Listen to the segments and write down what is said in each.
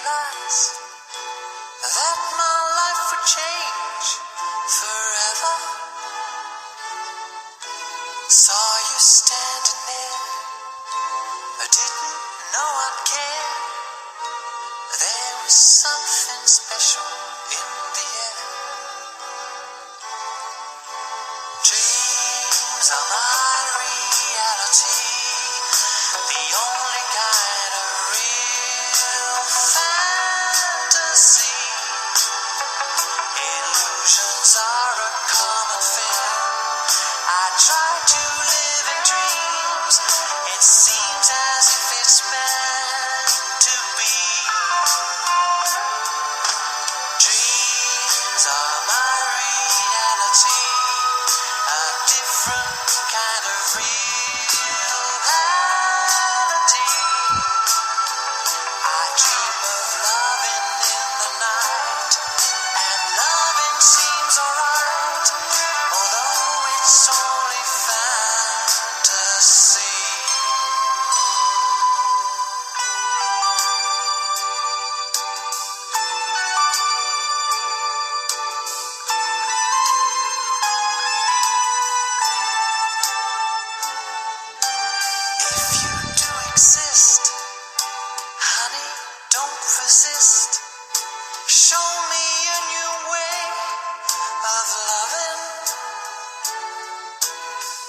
realize that my life would change forever. Saw you standing there, I didn't know I'd care. There was something special in the air. Dreams are my reality, the only kind of real fantasy. Illusions are a common thing. I try to live in dreams. It seems as if it's meant to be. Dreams are my reality, a different kind of reality. I dream of loving in the night, and loving seems alright, although it's only fantasy. If you do exist, honey, don't resist. Show me a new way of loving.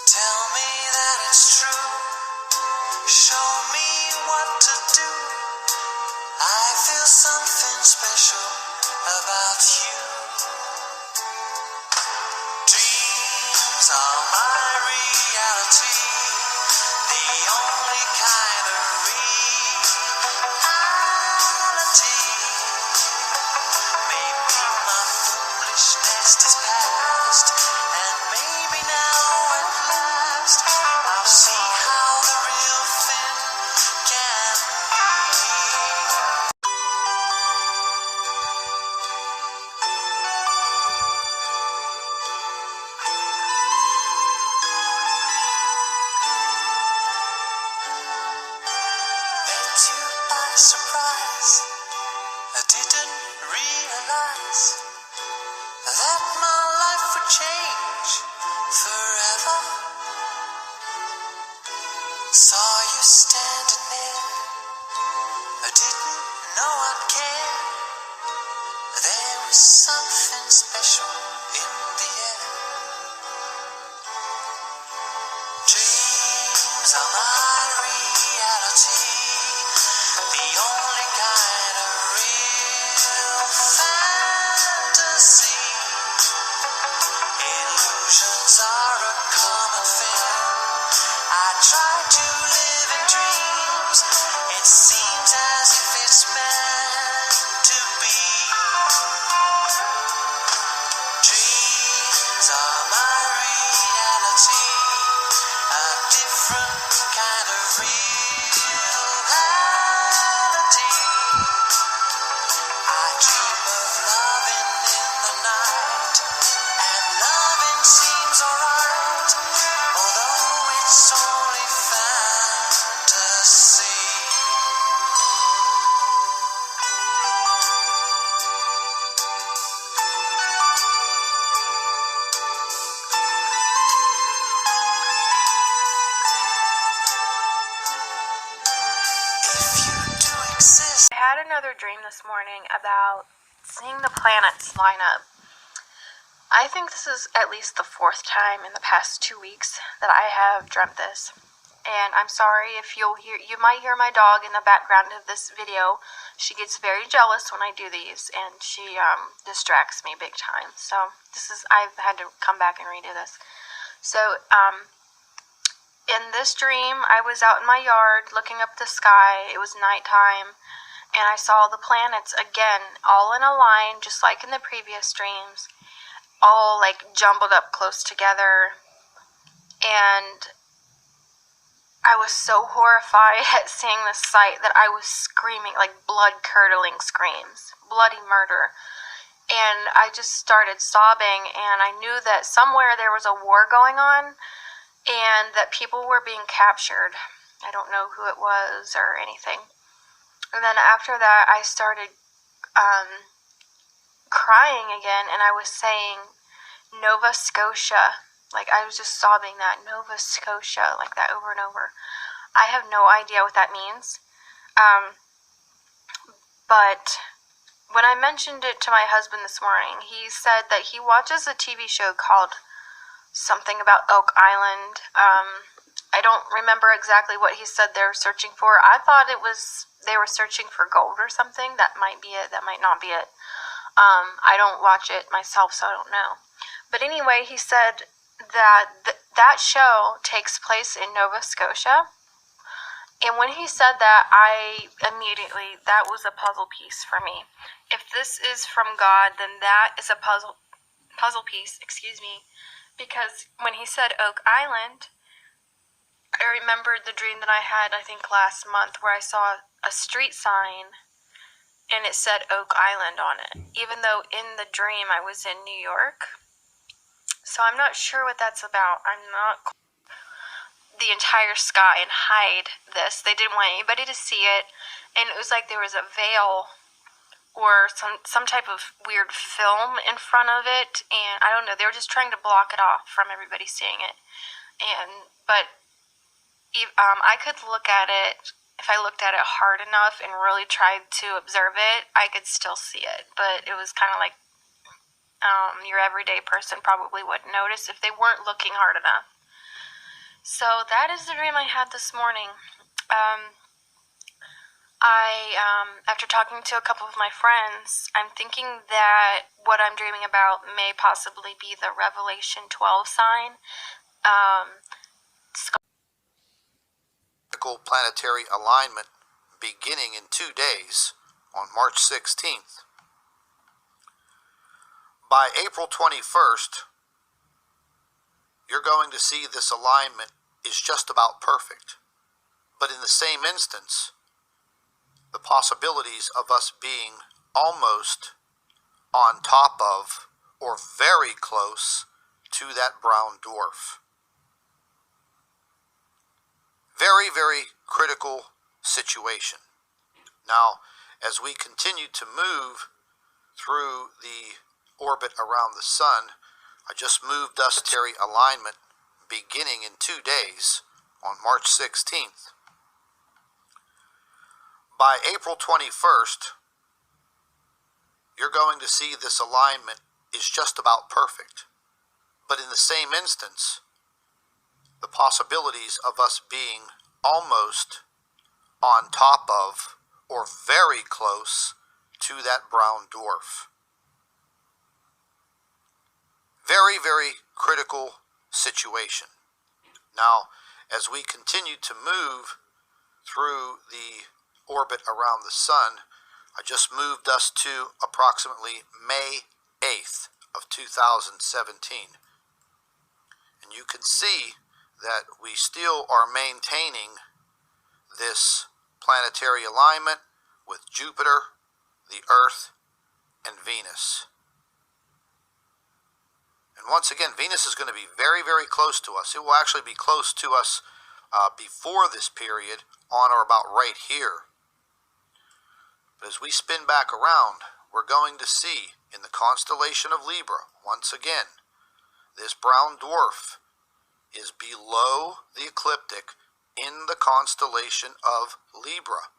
Tell me that it's true. Show me what to do. I feel something special about you. Dreams are my reality, the only kind of reality. Maybe my foolishness is past, and maybe now at last I'll see how the real thing can be. Met you by surprise. I didn't realize that my life would change forever. Saw you standing there, I didn't know I'd care. There was something special in the air. Dreams are my reality, the only kind of real fantasy. Illusions are a common thing. I try to live in dreams. It seems as if it's meant to be. Dreams are my reality, a different kind of reality. I dream of loving in the night, and loving seems alright, although it's only fantasy. If you do exist. I had another dream this morning about seeing the planets line up. I think this is at least the fourth time in the past 2 weeks that I have dreamt this. And I'm sorry if you might hear my dog in the background of this video. She gets very jealous when I do these, and she distracts me big time. So I've had to come back and redo this. So in this dream, I was out in my yard looking up the sky. It was nighttime, and I saw the planets again, all in a line, just like in the previous dreams, all like jumbled up close together. And I was so horrified at seeing this sight that I was screaming, like blood-curdling screams, bloody murder. And I just started sobbing, and I knew that somewhere there was a war going on, and that people were being captured. I don't know who it was or anything. And then after that, I started crying again, and I was saying Nova Scotia. Like, I was just sobbing that Nova Scotia, like that over and over. I have no idea what that means. But when I mentioned it to my husband this morning, he said that he watches a TV show called something about Oak Island. I don't remember exactly what he said they were searching for. I thought it was they were searching for gold or something. That might be it. That might not be it. I don't watch it myself, so I don't know. But anyway, he said that that show takes place in Nova Scotia. And when he said that, I immediately, that was a puzzle piece for me. If this is from God, then that is a puzzle piece, because when he said Oak Island, I remembered the dream that I had, I think last month, where I saw a street sign and it said Oak Island on it, even though in the dream I was in New York. So I'm not sure what that's about. I'm not the entire sky and hide this. They didn't want anybody to see it, and it was like there was a veil or some type of weird film in front of it, and I don't know, they were just trying to block it off from everybody seeing it. But I could look at it. If I looked at it hard enough and really tried to observe it, I could still see it. But it was kind of like your everyday person probably wouldn't notice if they weren't looking hard enough. So that is the dream I had this morning. After talking to a couple of my friends, I'm thinking that what I'm dreaming about may possibly be the Revelation 12 sign. Planetary alignment beginning in 2 days on March 16th. By April 21st, you're going to see this alignment is just about perfect. But in the same instance, the possibilities of us being almost on top of or very close to that brown dwarf. Very, very critical situation. Now, as we continue to move through the orbit around the sun, I just moved us planetary alignment beginning in 2 days on March 16th. By April 21st, you're going to see this alignment is just about perfect. But in the same instance, the possibilities of us being almost on top of or very close to that brown dwarf. Very, very critical situation. Now, as we continue to move through the orbit around the sun, I just moved us to approximately May 8th of 2017. And you can see that we still are maintaining this planetary alignment with Jupiter, the Earth, and Venus. And once again, Venus is going to be very, very close to us. It will actually be close to us before this period, on or about right here. But as we spin back around, we're going to see in the constellation of Libra, once again, this brown dwarf is below the ecliptic in the constellation of Libra.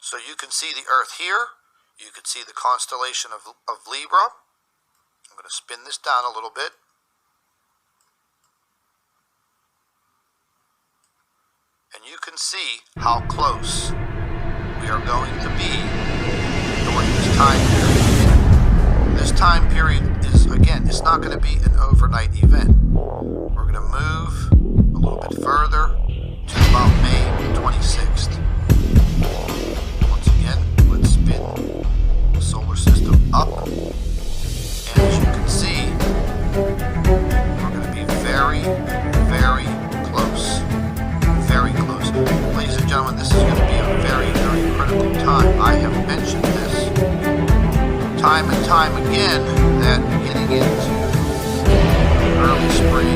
So you can see the Earth here, you can see the constellation of Libra. I'm going to spin this down a little bit. And you can see how close we are going to be during this time period. This time period is, again, it's not going to be an overnight event. We're going to move a little bit further to about May 26th. Once again, let's spin the solar system up. And as you can see, we're going to be very, very close. Very close. Ladies and gentlemen, this is going to be a very, very critical time. I have mentioned this time and time again that getting into early spring